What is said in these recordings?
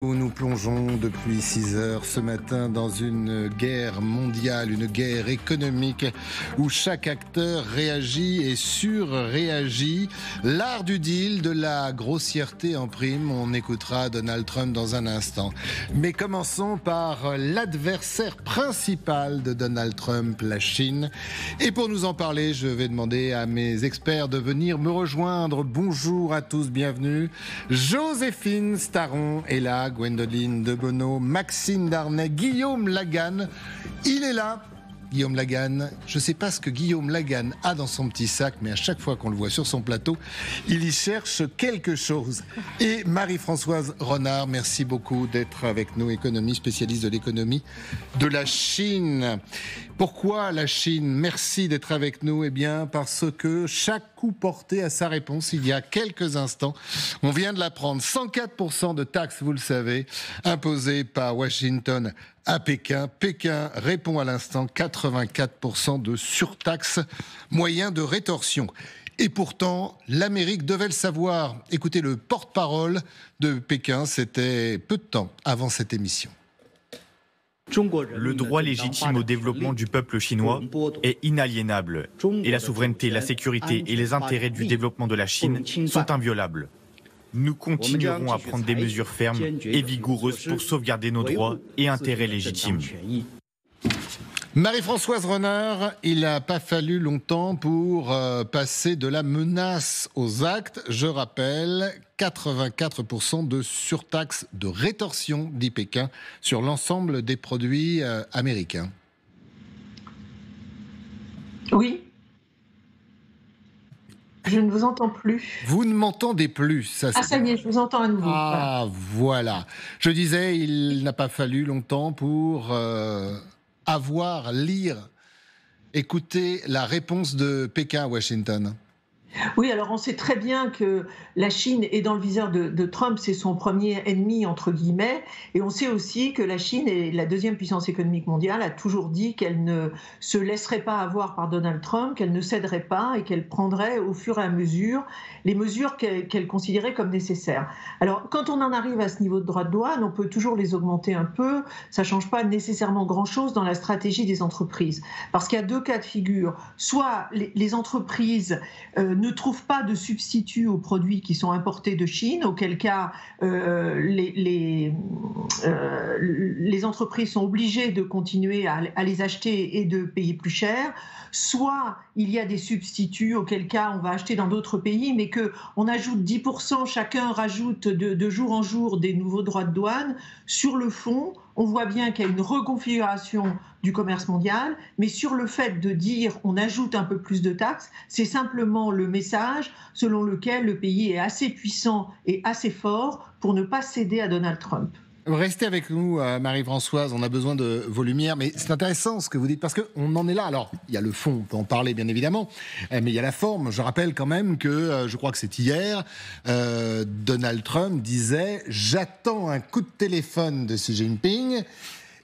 Où nous plongeons depuis 6 heures ce matin dans une guerre mondiale, une guerre économique où chaque acteur réagit et surréagit. L'art du deal, de la grossièreté en prime. On écoutera Donald Trump dans un instant. Mais commençons par l'adversaire principal de Donald Trump, la Chine. Et pour nous en parler, je vais demander à mes experts de venir me rejoindre. Bonjour à tous, bienvenue. Joséphine Staron est là. Gwendoline Debonneau, Maxime Darnay, Guillaume Lagan. Il est là, Guillaume Lagan. Je ne sais pas ce que Guillaume Lagan a dans son petit sac, mais à chaque fois qu'on le voit sur son plateau, il y cherche quelque chose. Et Marie-Françoise Renard, merci beaucoup d'être avec nous, économiste, spécialiste de l'économie de la Chine. Pourquoi la Chine? Merci d'être avec nous. Eh bien, parce que chaque coup porté à sa réponse il y a quelques instants. On vient de l'apprendre. 104% de taxes, vous le savez, imposées par Washington à Pékin. Pékin répond à l'instant 84% de surtaxes, moyen de rétorsion. Et pourtant, l'Amérique devait le savoir. Écoutez, le porte-parole de Pékin, c'était peu de temps avant cette émission. Le droit légitime au développement du peuple chinois est inaliénable et la souveraineté, la sécurité et les intérêts du développement de la Chine sont inviolables. Nous continuerons à prendre des mesures fermes et vigoureuses pour sauvegarder nos droits et intérêts légitimes. Marie-Françoise Renard, il n'a pas fallu longtemps pour passer de la menace aux actes. Je rappelle, 84% de surtaxe de rétorsion, dit Pékin, sur l'ensemble des produits américains. Oui. Je ne vous entends plus. Vous ne m'entendez plus. Ça y est, je vous entends à nouveau. Ah, voilà. Je disais, il n'a pas fallu longtemps pour lire, écouter la réponse de Pékin à Washington. Oui, alors on sait très bien que la Chine est dans le viseur de Trump, c'est son premier ennemi, entre guillemets, et on sait aussi que la Chine est la deuxième puissance économique mondiale, a toujours dit qu'elle ne se laisserait pas avoir par Donald Trump, qu'elle ne céderait pas et qu'elle prendrait au fur et à mesure les mesures qu'elle considérait comme nécessaires. Alors, quand on en arrive à ce niveau de droits de douane, on peut toujours les augmenter un peu, ça ne change pas nécessairement grand-chose dans la stratégie des entreprises, parce qu'il y a deux cas de figure. Soit les entreprises ne trouvent pas de substitut aux produits qui sont importés de Chine, auquel cas les entreprises sont obligées de continuer à les acheter et de payer plus cher. Soit il y a des substituts, auquel cas on va acheter dans d'autres pays, mais qu'on ajoute 10%, chacun rajoute de jour en jour des nouveaux droits de douane. Sur le fond, on voit bien qu'il y a une reconfiguration du commerce mondial, mais sur le fait de dire on ajoute un peu plus de taxes, c'est simplement le message selon lequel le pays est assez puissant et assez fort pour ne pas céder à Donald Trump. Restez avec nous, Marie-Françoise, on a besoin de vos lumières, mais c'est intéressant ce que vous dites, parce qu'on en est là. Alors, il y a le fond, on peut en parler bien évidemment, mais il y a la forme. Je rappelle quand même que, je crois que c'est hier, Donald Trump disait « J'attends un coup de téléphone de Xi Jinping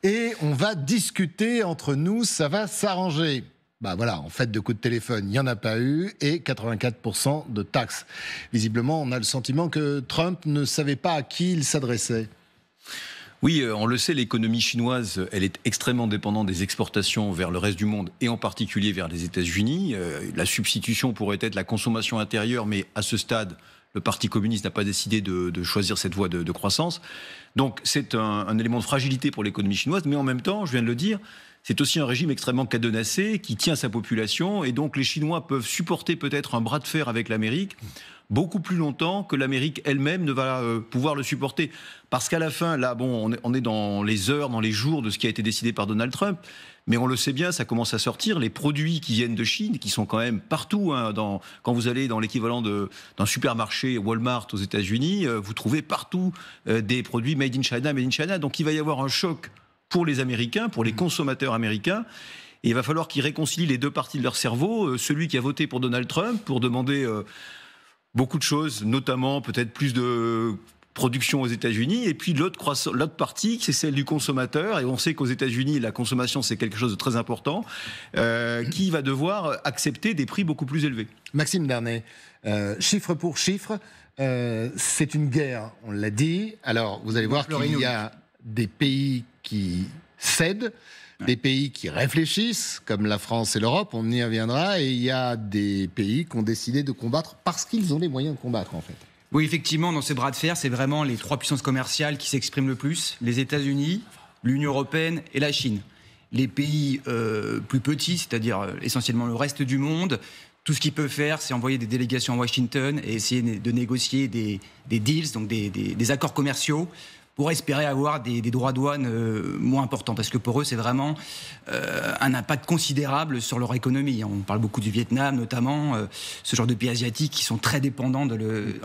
et on va discuter entre nous, ça va s'arranger ». Bah voilà, en fait, de coups de téléphone, il n'y en a pas eu, et 84% de taxes. Visiblement, on a le sentiment que Trump ne savait pas à qui il s'adressait. Oui, on le sait, l'économie chinoise, elle est extrêmement dépendante des exportations vers le reste du monde et en particulier vers les États-Unis. La substitution pourrait être la consommation intérieure, mais à ce stade, le Parti communiste n'a pas décidé de choisir cette voie de croissance. Donc c'est un élément de fragilité pour l'économie chinoise, mais en même temps, je viens de le dire, c'est aussi un régime extrêmement cadenassé qui tient sa population et donc les Chinois peuvent supporter peut-être un bras de fer avec l'Amérique beaucoup plus longtemps que l'Amérique elle-même ne va pouvoir le supporter. Parce qu'à la fin, là, bon, on est dans les heures, dans les jours de ce qui a été décidé par Donald Trump, mais on le sait bien, ça commence à sortir. Les produits qui viennent de Chine, qui sont quand même partout, hein, quand vous allez dans l'équivalent d'un supermarché Walmart aux États-Unis, vous trouvez partout des produits made in China, made in China. Donc il va y avoir un choc pour les Américains, pour les consommateurs américains. Et il va falloir qu'ils réconcilient les deux parties de leur cerveau. Celui qui a voté pour Donald Trump pour demander beaucoup de choses, notamment peut-être plus de production aux États-Unis, et puis l'autre partie, c'est celle du consommateur, et on sait qu'aux États-Unis, la consommation, c'est quelque chose de très important, qui va devoir accepter des prix beaucoup plus élevés. Maxime Darnay, chiffre pour chiffre, c'est une guerre, on l'a dit. Alors, vous allez voir qu'il y a des pays qui cèdent, des pays qui réfléchissent, comme la France et l'Europe, on y reviendra, et il y a des pays qui ont décidé de combattre parce qu'ils ont les moyens de combattre, en fait. Oui, effectivement, dans ce bras de fer, c'est vraiment les trois puissances commerciales qui s'expriment le plus, les États-Unis, l'Union européenne et la Chine. Les pays plus petits, c'est-à-dire essentiellement le reste du monde, tout ce qu'ils peuvent faire, c'est envoyer des délégations à Washington et essayer de négocier des deals, donc des accords commerciaux, pour espérer avoir des droits de douane moins importants. Parce que pour eux, c'est vraiment un impact considérable sur leur économie. On parle beaucoup du Vietnam, notamment, ce genre de pays asiatiques qui sont très dépendants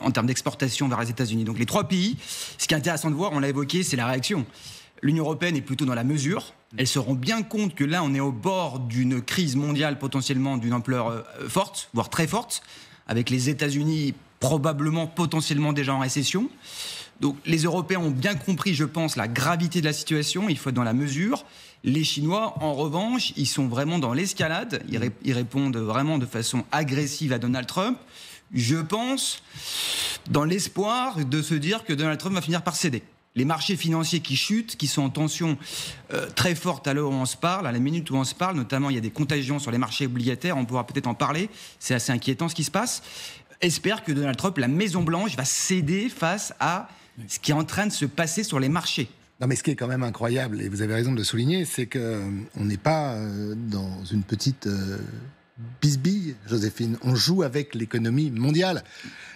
en termes d'exportation vers les États-Unis. Donc les trois pays, ce qui est intéressant de voir, on l'a évoqué, c'est la réaction. L'Union européenne est plutôt dans la mesure. Elles se rendent bien compte que là, on est au bord d'une crise mondiale potentiellement d'une ampleur forte, voire très forte, avec les États-Unis probablement, potentiellement déjà en récession. Donc les Européens ont bien compris, je pense, la gravité de la situation. Il faut être dans la mesure. Les Chinois, en revanche, ils sont vraiment dans l'escalade. Ils répondent vraiment de façon agressive à Donald Trump. Je pense, dans l'espoir de se dire que Donald Trump va finir par céder. Les marchés financiers qui chutent, qui sont en tension très forte à l'heure où on se parle, à la minute où on se parle, notamment il y a des contagions sur les marchés obligataires, on pourra peut-être en parler, c'est assez inquiétant ce qui se passe. Espère que Donald Trump, la Maison-Blanche, va céder face à ce qui est en train de se passer sur les marchés. Non, mais ce qui est quand même incroyable, et vous avez raison de le souligner, c'est qu'on n'est pas dans une petite bisbille, Joséphine. On joue avec l'économie mondiale.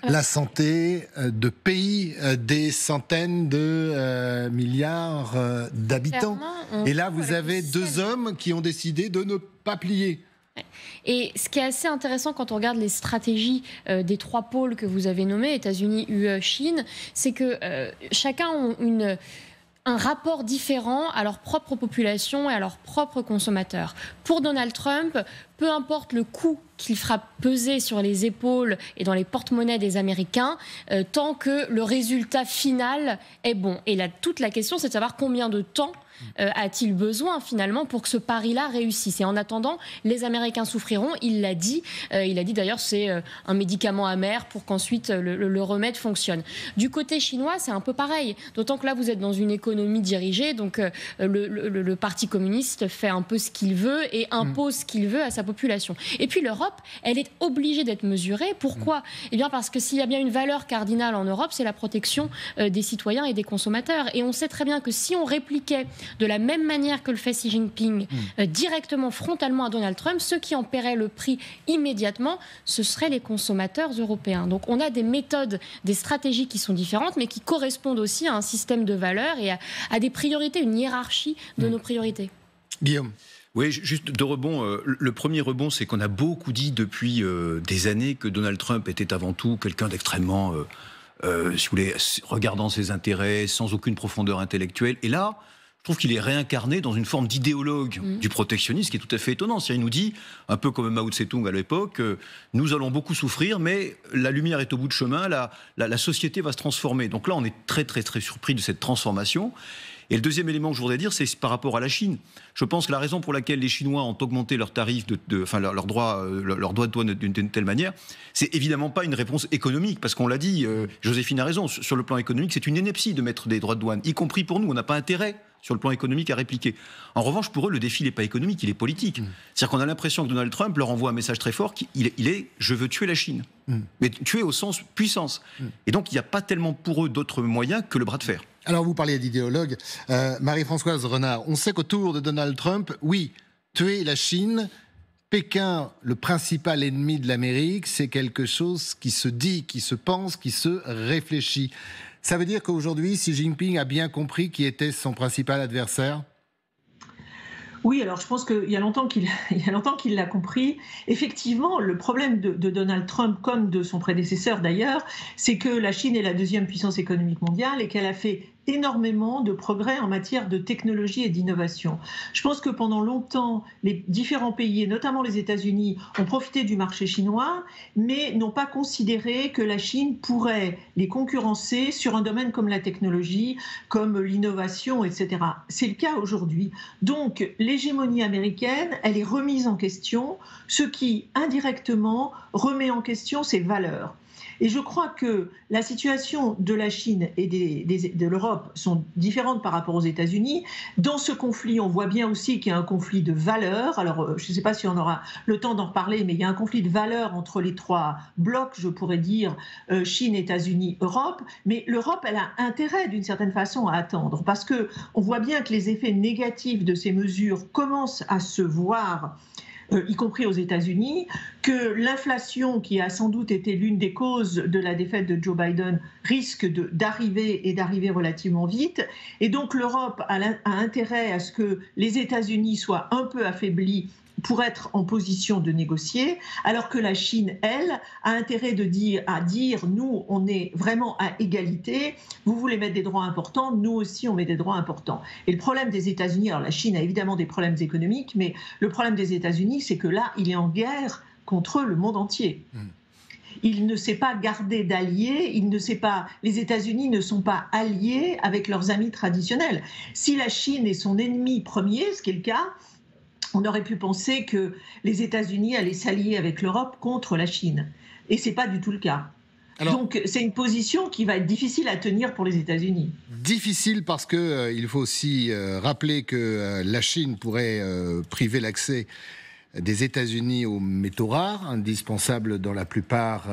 La santé de pays, des centaines de milliards d'habitants. Et là, vous avez deux hommes qui ont décidé de ne pas plier. Et ce qui est assez intéressant quand on regarde les stratégies des trois pôles que vous avez nommés, États-Unis, UE, Chine, c'est que chacun a un rapport différent à leur propre population et à leurs propres consommateurs. Pour Donald Trump, peu importe le coût qu'il fera peser sur les épaules et dans les porte-monnaies des Américains, tant que le résultat final est bon. Et là, toute la question, c'est de savoir combien de temps a-t-il besoin finalement pour que ce pari-là réussisse. Et en attendant, les Américains souffriront, il l'a dit. Il a dit d'ailleurs c'est un médicament amer pour qu'ensuite le remède fonctionne. Du côté chinois, c'est un peu pareil. D'autant que là, vous êtes dans une économie dirigée, donc le Parti communiste fait un peu ce qu'il veut et impose ce qu'il veut à sa population. Et puis l'Europe, elle est obligée d'être mesurée. Pourquoi ? Eh bien parce que s'il y a bien une valeur cardinale en Europe, c'est la protection des citoyens et des consommateurs. Et on sait très bien que si on répliquait de la même manière que le fait Xi Jinping, directement, frontalement à Donald Trump, ceux qui en paieraient le prix immédiatement, ce seraient les consommateurs européens. Donc on a des méthodes, des stratégies qui sont différentes, mais qui correspondent aussi à un système de valeurs et à des priorités, une hiérarchie de nos priorités. Guillaume. Oui, juste deux rebonds. Le premier rebond, c'est qu'on a beaucoup dit depuis des années que Donald Trump était avant tout quelqu'un d'extrêmement, si vous voulez, regardant ses intérêts, sans aucune profondeur intellectuelle. Et là, je trouve qu'il est réincarné dans une forme d'idéologue du protectionnisme qui est tout à fait étonnant. C'est-à-dire, il nous dit, un peu comme Mao Tse-tung à l'époque, nous allons beaucoup souffrir, mais la lumière est au bout de chemin, la société va se transformer. Donc là, on est très, très, très surpris de cette transformation. Et le deuxième élément que je voudrais dire, c'est par rapport à la Chine. Je pense que la raison pour laquelle les Chinois ont augmenté leurs tarifs, leurs droits de douane d'une telle manière, c'est évidemment pas une réponse économique, parce qu'on l'a dit, Joséphine a raison, sur le plan économique, c'est une ineptie de mettre des droits de douane, y compris pour nous, on n'a pas intérêt sur le plan économique à répliquer. En revanche, pour eux, le défi n'est pas économique, il est politique. C'est-à-dire qu'on a l'impression que Donald Trump leur envoie un message très fort, il est « je veux tuer la Chine ». Mais tuer au sens puissance. Et donc, il n'y a pas tellement pour eux d'autres moyens que le bras de fer. Alors, vous parliez d'idéologue. Marie-Françoise Renard, on sait qu'autour de Donald Trump, oui, tuer la Chine, Pékin, le principal ennemi de l'Amérique, c'est quelque chose qui se dit, qui se pense, qui se réfléchit. Ça veut dire qu'aujourd'hui, Xi Jinping a bien compris qui était son principal adversaire ? Oui, alors je pense qu'il y a longtemps qu'il l'a compris. Effectivement, le problème de Donald Trump, comme de son prédécesseur d'ailleurs, c'est que la Chine est la deuxième puissance économique mondiale et qu'elle a fait énormément de progrès en matière de technologie et d'innovation. Je pense que pendant longtemps, les différents pays, et notamment les États-Unis, ont profité du marché chinois, mais n'ont pas considéré que la Chine pourrait les concurrencer sur un domaine comme la technologie, comme l'innovation, etc. C'est le cas aujourd'hui. Donc, l'hégémonie américaine, elle est remise en question, ce qui, indirectement, remet en question ses valeurs. Et je crois que la situation de la Chine et de l'Europe sont différentes par rapport aux États-Unis. Dans ce conflit, on voit bien aussi qu'il y a un conflit de valeurs. Alors, je ne sais pas si on aura le temps d'en reparler, mais il y a un conflit de valeurs entre les trois blocs, je pourrais dire, Chine, États-Unis, Europe. Mais l'Europe, elle a intérêt, d'une certaine façon, à attendre. Parce qu'on voit bien que les effets négatifs de ces mesures commencent à se voir, y compris aux États-Unis, que l'inflation, qui a sans doute été l'une des causes de la défaite de Joe Biden, risque d'arriver relativement vite. Et donc l'Europe a intérêt à ce que les États-Unis soient un peu affaiblis pour être en position de négocier, alors que la Chine, elle, a intérêt à dire nous, on est vraiment à égalité, vous voulez mettre des droits importants, nous aussi, on met des droits importants. Et le problème des États-Unis, alors la Chine a évidemment des problèmes économiques, mais le problème des États-Unis, c'est que là, il est en guerre contre le monde entier. Il ne sait pas garder d'alliés, les États-Unis ne sont pas alliés avec leurs amis traditionnels. Si la Chine est son ennemi premier, ce qui est le cas, on aurait pu penser que les États-Unis allaient s'allier avec l'Europe contre la Chine. Et ce n'est pas du tout le cas. Alors, donc c'est une position qui va être difficile à tenir pour les États-Unis. Difficile parce qu'il faut aussi rappeler que la Chine pourrait priver l'accès des États-Unis aux métaux rares, indispensables dans la plupart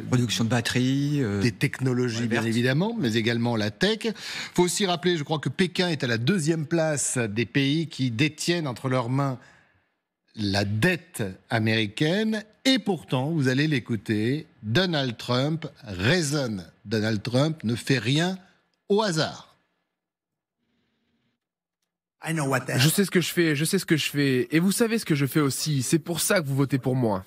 production de batteries, des technologies bien évidemment, mais également la tech. Il faut aussi rappeler, je crois que Pékin est à la 2e place des pays qui détiennent entre leurs mains la dette américaine. Et pourtant, vous allez l'écouter, Donald Trump raisonne. Donald Trump ne fait rien au hasard. Je sais ce que je fais, et vous savez ce que je fais aussi, c'est pour ça que vous votez pour moi.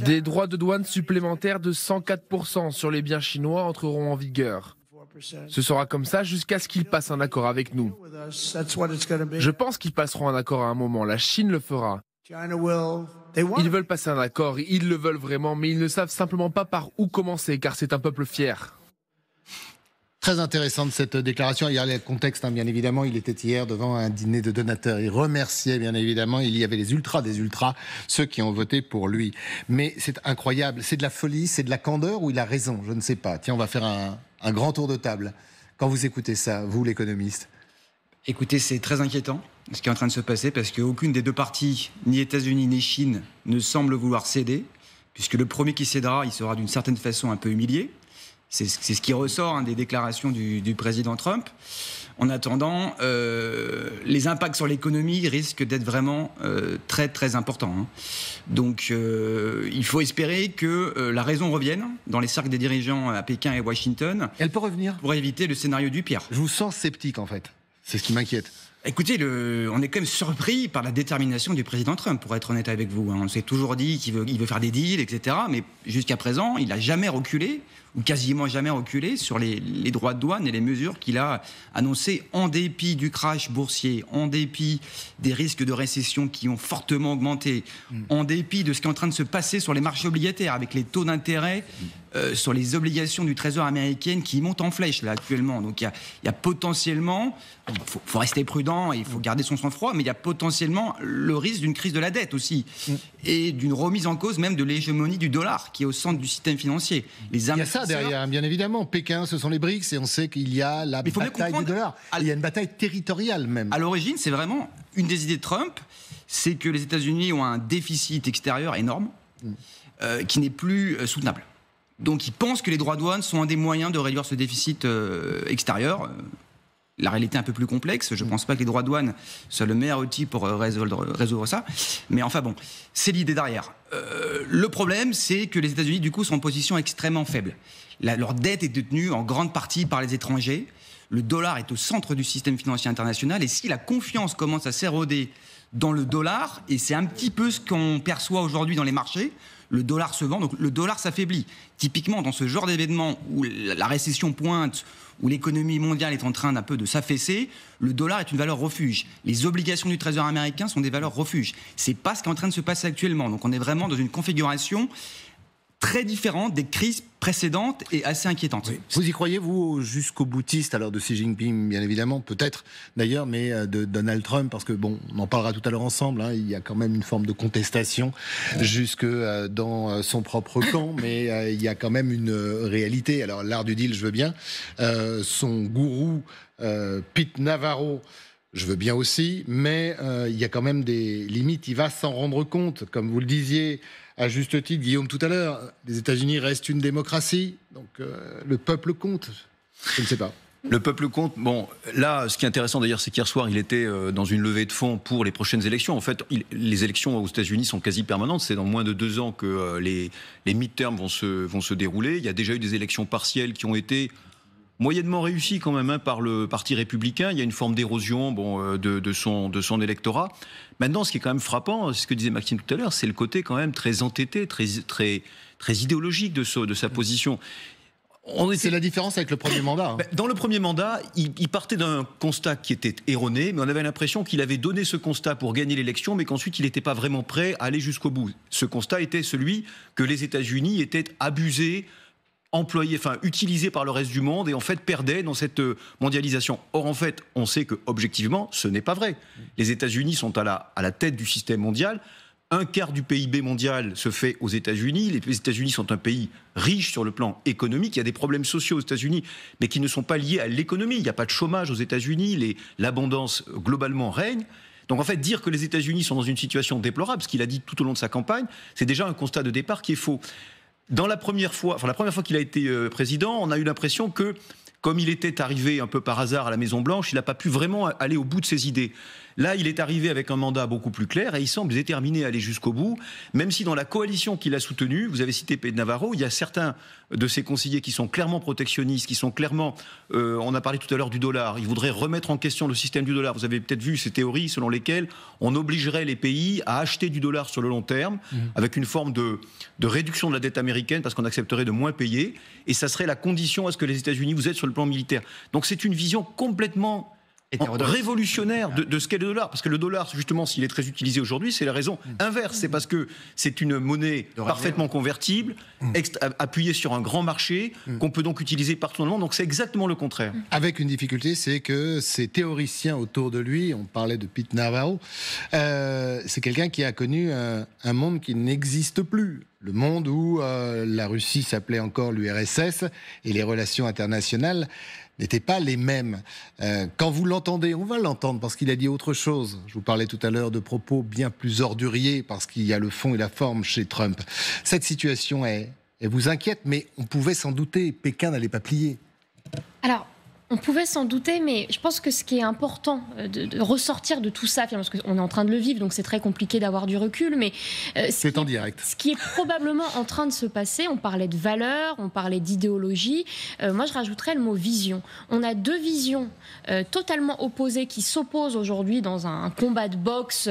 Des droits de douane supplémentaires de 104% sur les biens chinois entreront en vigueur. Ce sera comme ça jusqu'à ce qu'ils passent un accord avec nous. Je pense qu'ils passeront un accord à un moment, la Chine le fera. Ils veulent passer un accord, ils le veulent vraiment, mais ils ne savent simplement pas par où commencer, car c'est un peuple fier. Très intéressante cette déclaration. Il y a le contexte, bien évidemment. Il était hier devant un dîner de donateurs. Il remerciait, bien évidemment. Il y avait les ultras des ultras, ceux qui ont voté pour lui. Mais c'est incroyable. C'est de la folie, c'est de la candeur ou il a raison? Je ne sais pas. Tiens, on va faire un grand tour de table. Quand vous écoutez ça, vous, l'économiste? Écoutez, c'est très inquiétant ce qui est en train de se passer parce qu'aucune des deux parties, ni États-Unis ni Chine, ne semble vouloir céder, puisque le premier qui cédera, il sera d'une certaine façon un peu humilié. C'est ce qui ressort des déclarations du président Trump. En attendant, les impacts sur l'économie risquent d'être vraiment très très importants. Donc il faut espérer que la raison revienne dans les cercles des dirigeants à Pékin et Washington. Elle peut revenir pour éviter le scénario du pire. Je vous sens sceptique en fait. C'est ce qui m'inquiète. Écoutez, on est quand même surpris par la détermination du président Trump, pour être honnête avec vous. On s'est toujours dit qu'il veut faire des deals, etc. Mais jusqu'à présent, il n'a jamais reculé, ou quasiment jamais reculé, sur les droits de douane et les mesures qu'il a annoncées en dépit du crash boursier, en dépit des risques de récession qui ont fortement augmenté, en dépit de ce qui est en train de se passer sur les marchés obligataires, avec les taux d'intérêt sur les obligations du Trésor américain qui montent en flèche là actuellement. Donc il y a potentiellement, faut rester prudent et il faut garder son sang-froid, mais il y a potentiellement le risque d'une crise de la dette aussi et d'une remise en cause même de l'hégémonie du dollar qui est au centre du système financier. Il y a ça derrière, bien évidemment. Pékin, ce sont les BRICS et on sait qu'il y a la bataille du dollar. Il y a une bataille territoriale même. À l'origine, c'est vraiment une des idées de Trump, c'est que les États-Unis ont un déficit extérieur énorme qui n'est plus soutenable. Donc ils pensent que les droits de douane sont un des moyens de réduire ce déficit extérieur. La réalité est un peu plus complexe. Je ne pense pas que les droits de douane soient le meilleur outil pour résoudre ça. Mais enfin bon, c'est l'idée derrière. Le problème, c'est que les États-Unis, du coup, sont en position extrêmement faible. Leur dette est détenue en grande partie par les étrangers. Le dollar est au centre du système financier international. Et si la confiance commence à s'éroder dans le dollar, et c'est un petit peu ce qu'on perçoit aujourd'hui dans les marchés, le dollar se vend, donc le dollar s'affaiblit. Typiquement, dans ce genre d'événement où la récession pointe, où l'économie mondiale est en train d'un peu de s'affaisser, le dollar est une valeur refuge. Les obligations du Trésor américain sont des valeurs refuge. C'est pas ce qui est en train de se passer actuellement. Donc on est vraiment dans une configuration très différente des crises précédente et assez inquiétante. Oui. Vous y croyez, vous, jusqu'au boutiste, alors de Xi Jinping, bien évidemment, peut-être d'ailleurs, mais de Donald Trump, parce que bon, on en parlera tout à l'heure ensemble, hein, il y a quand même une forme de contestation jusque dans son propre camp, mais il y a quand même une réalité. Alors, l'art du deal, je veux bien. Son gourou, Pete Navarro, je veux bien aussi, mais il y a quand même des limites. Il va s'en rendre compte, comme vous le disiez à juste titre, Guillaume, tout à l'heure. Les États-Unis restent une démocratie, donc le peuple compte. Je ne sais pas. Le peuple compte. Bon, là, ce qui est intéressant d'ailleurs, c'est qu'hier soir, il était dans une levée de fonds pour les prochaines élections. En fait, les élections aux États-Unis sont quasi permanentes. C'est dans moins de 2 ans que les midterms vont se dérouler. Il y a déjà eu des élections partielles qui ont été moyennement réussies quand même par le Parti républicain. Il y a une forme d'érosion de son électorat. Maintenant, ce qui est quand même frappant, c'est ce que disait Maxime tout à l'heure, c'est le côté quand même très entêté, très idéologique de sa position. C'est la différence avec le premier mandat. Hein. Dans le premier mandat, il partait d'un constat qui était erroné, mais on avait l'impression qu'il avait donné ce constat pour gagner l'élection, mais qu'ensuite il n'était pas vraiment prêt à aller jusqu'au bout. Ce constat était celui que les États-Unis étaient abusés, utilisés par le reste du monde et en fait perdaient dans cette mondialisation. Or en fait, on sait que objectivement, ce n'est pas vrai. Les États-Unis sont à la tête du système mondial. 1/4 du PIB mondial se fait aux États-Unis. Les États-Unis sont un pays riche sur le plan économique. Il y a des problèmes sociaux aux États-Unis, mais qui ne sont pas liés à l'économie. Il n'y a pas de chômage aux États-Unis. L'abondance globalement règne. Donc en fait, dire que les États-Unis sont dans une situation déplorable, ce qu'il a dit tout au long de sa campagne, c'est déjà un constat de départ qui est faux. La première fois qu'il a été président, on a eu l'impression que, comme il était arrivé un peu par hasard à la Maison-Blanche, il n'a pas pu vraiment aller au bout de ses idées. Là, il est arrivé avec un mandat beaucoup plus clair et il semble déterminé à aller jusqu'au bout, même si dans la coalition qu'il a soutenue, vous avez cité Pete Navarro, il y a certains de ses conseillers qui sont clairement protectionnistes, qui sont clairement... on a parlé tout à l'heure du dollar, ils voudraient remettre en question le système du dollar. Vous avez peut-être vu ces théories selon lesquelles on obligerait les pays à acheter du dollar sur le long terme, avec une forme de réduction de la dette américaine, parce qu'on accepterait de moins payer, et ça serait la condition à ce que les États-Unis vous aident sur le plan militaire. Donc c'est une vision complètement révolutionnaire de ce qu'est le dollar, parce que le dollar, justement, s'il est très utilisé aujourd'hui, c'est la raison inverse, c'est parce que c'est une monnaie parfaitement convertible, appuyée sur un grand marché, qu'on peut donc utiliser partout dans le monde, donc c'est exactement le contraire. Avec une difficulté, c'est que ces théoriciens autour de lui, on parlait de Pete Navarro, c'est quelqu'un qui a connu un monde qui n'existe plus. Le monde où la Russie s'appelait encore l'URSS et les relations internationales n'étaient pas les mêmes. Quand vous l'entendez, on va l'entendre parce qu'il a dit autre chose. Je vous parlais tout à l'heure de propos bien plus orduriers parce qu'il y a le fond et la forme chez Trump. Cette situation, elle vous inquiète, mais on pouvait s'en douter. Pékin n'allait pas plier. Alors, on pouvait s'en douter, mais je pense que ce qui est important de ressortir de tout ça, parce qu'on est en train de le vivre, donc c'est très compliqué d'avoir du recul, mais c'est en direct. Ce qui est probablement en train de se passer, on parlait de valeurs, on parlait d'idéologie, moi je rajouterais le mot vision. On a 2 visions totalement opposées qui s'opposent aujourd'hui dans un combat de boxe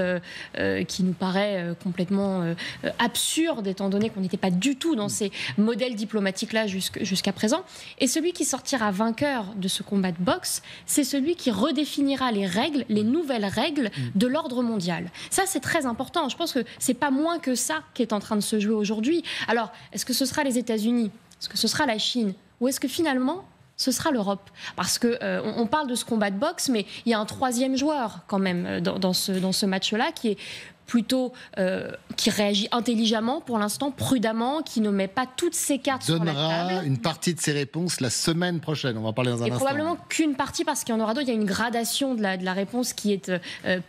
qui nous paraît complètement absurde, étant donné qu'on n'était pas du tout dans ces modèles diplomatiques-là jusqu'à présent. Et celui qui sortira vainqueur de ce combat de boxe, c'est celui qui redéfinira les règles, les nouvelles règles de l'ordre mondial. Ça, c'est très important. Je pense que c'est pas moins que ça qui est en train de se jouer aujourd'hui. Alors, est-ce que ce sera les États-Unis? Est-ce que ce sera la Chine? Ou est-ce que finalement, ce sera l'Europe? Parce que on parle de ce combat de boxe, mais il y a un 3e joueur quand même dans ce match-là qui est plutôt qui réagit intelligemment pour l'instant, prudemment, qui ne met pas toutes ses cartes sur la table. Donnera une partie de ses réponses la semaine prochaine. On va en parler dans un instant. Et probablement qu'une partie, parce qu'il y en aura d'autres. Il y a une gradation de la réponse qui est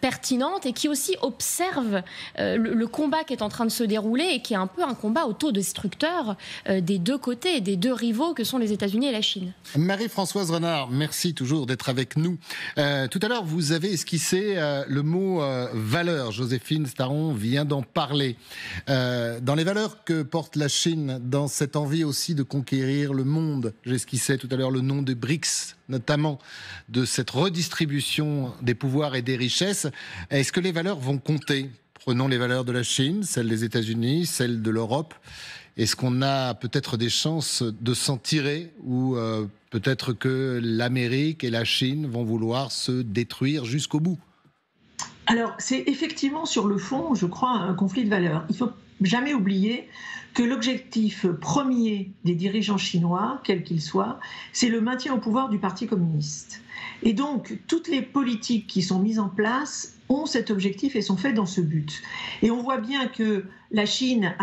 pertinente et qui aussi observe le combat qui est en train de se dérouler et qui est un peu un combat autodestructeur des 2 côtés, des 2 rivaux que sont les États-Unis et la Chine. Marie-Françoise Renard, merci toujours d'être avec nous. Tout à l'heure, vous avez esquissé le mot valeur. Joséphine Staron vient d'en parler. Dans les valeurs que porte la Chine, dans cette envie aussi de conquérir le monde, j'esquissais tout à l'heure le nom des BRICS, notamment de cette redistribution des pouvoirs et des richesses. Est-ce que les valeurs vont compter? Prenons les valeurs de la Chine, celles des États-Unis, celles de l'Europe. Est-ce qu'on a peut-être des chances de s'en tirer ou peut-être que l'Amérique et la Chine vont vouloir se détruire jusqu'au bout? Alors, c'est effectivement sur le fond, je crois, un conflit de valeurs. Il ne faut jamais oublier que l'objectif premier des dirigeants chinois, quel qu'il soit, c'est le maintien au pouvoir du Parti communiste. Et donc, toutes les politiques qui sont mises en place ont cet objectif et sont faites dans ce but. Et on voit bien que la Chine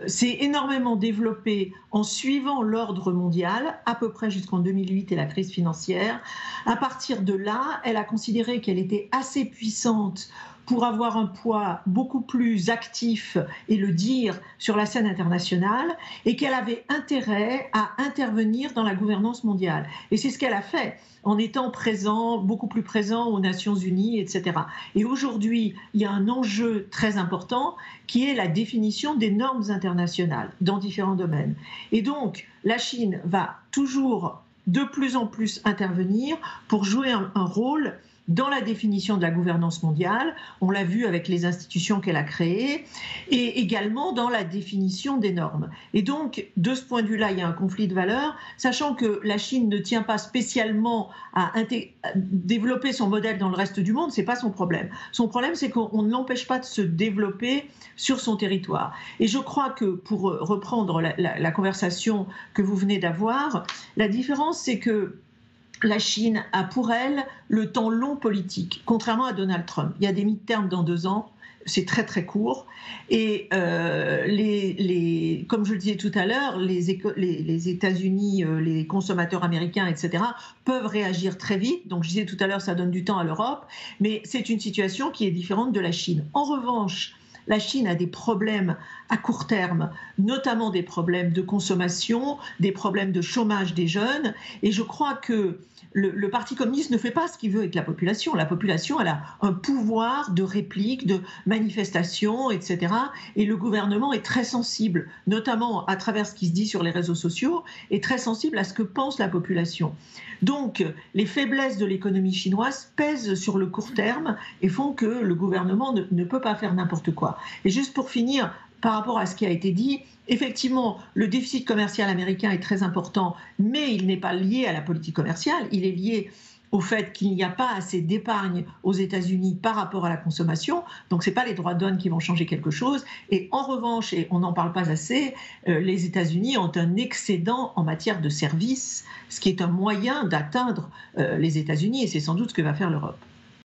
s'est énormément développée en suivant l'ordre mondial, à peu près jusqu'en 2008 et la crise financière. À partir de là, elle a considéré qu'elle était assez puissante pour avoir un poids beaucoup plus actif et le dire sur la scène internationale, et qu'elle avait intérêt à intervenir dans la gouvernance mondiale. Et c'est ce qu'elle a fait, en étant présent, beaucoup plus présent aux Nations Unies, etc. Et aujourd'hui, il y a un enjeu très important qui est la définition des normes internationales dans différents domaines. Et donc, la Chine va toujours de plus en plus intervenir pour jouer un rôle dans la définition de la gouvernance mondiale, on l'a vu avec les institutions qu'elle a créées, et également dans la définition des normes. Et donc, de ce point de vue-là, il y a un conflit de valeurs, sachant que la Chine ne tient pas spécialement à développer son modèle dans le reste du monde, c'est pas son problème. Son problème, c'est qu'on ne l'empêche pas de se développer sur son territoire. Et je crois que, pour reprendre la conversation que vous venez d'avoir, la différence, c'est que la Chine a pour elle le temps long politique, contrairement à Donald Trump. Il y a des midterms dans 2 ans, c'est très très court. Et comme je le disais tout à l'heure, les États-Unis, les consommateurs américains, etc., peuvent réagir très vite. Donc je disais tout à l'heure, ça donne du temps à l'Europe, mais c'est une situation qui est différente de la Chine. En revanche, la Chine a des problèmes à court terme, notamment des problèmes de consommation, des problèmes de chômage des jeunes. Et je crois que le Parti communiste ne fait pas ce qu'il veut avec la population. La population, elle a un pouvoir de réplique, de manifestation, etc. Et le gouvernement est très sensible, notamment à travers ce qui se dit sur les réseaux sociaux, est très sensible à ce que pense la population. Donc, les faiblesses de l'économie chinoise pèsent sur le court terme et font que le gouvernement ne peut pas faire n'importe quoi. Et juste pour finir, par rapport à ce qui a été dit, effectivement, le déficit commercial américain est très important, mais il n'est pas lié à la politique commerciale, il est lié au fait qu'il n'y a pas assez d'épargne aux États-Unis par rapport à la consommation. Donc, ce n'est pas les droits de douane qui vont changer quelque chose. Et en revanche, et on n'en parle pas assez, les États-Unis ont un excédent en matière de services, ce qui est un moyen d'atteindre les États-Unis, et c'est sans doute ce que va faire l'Europe.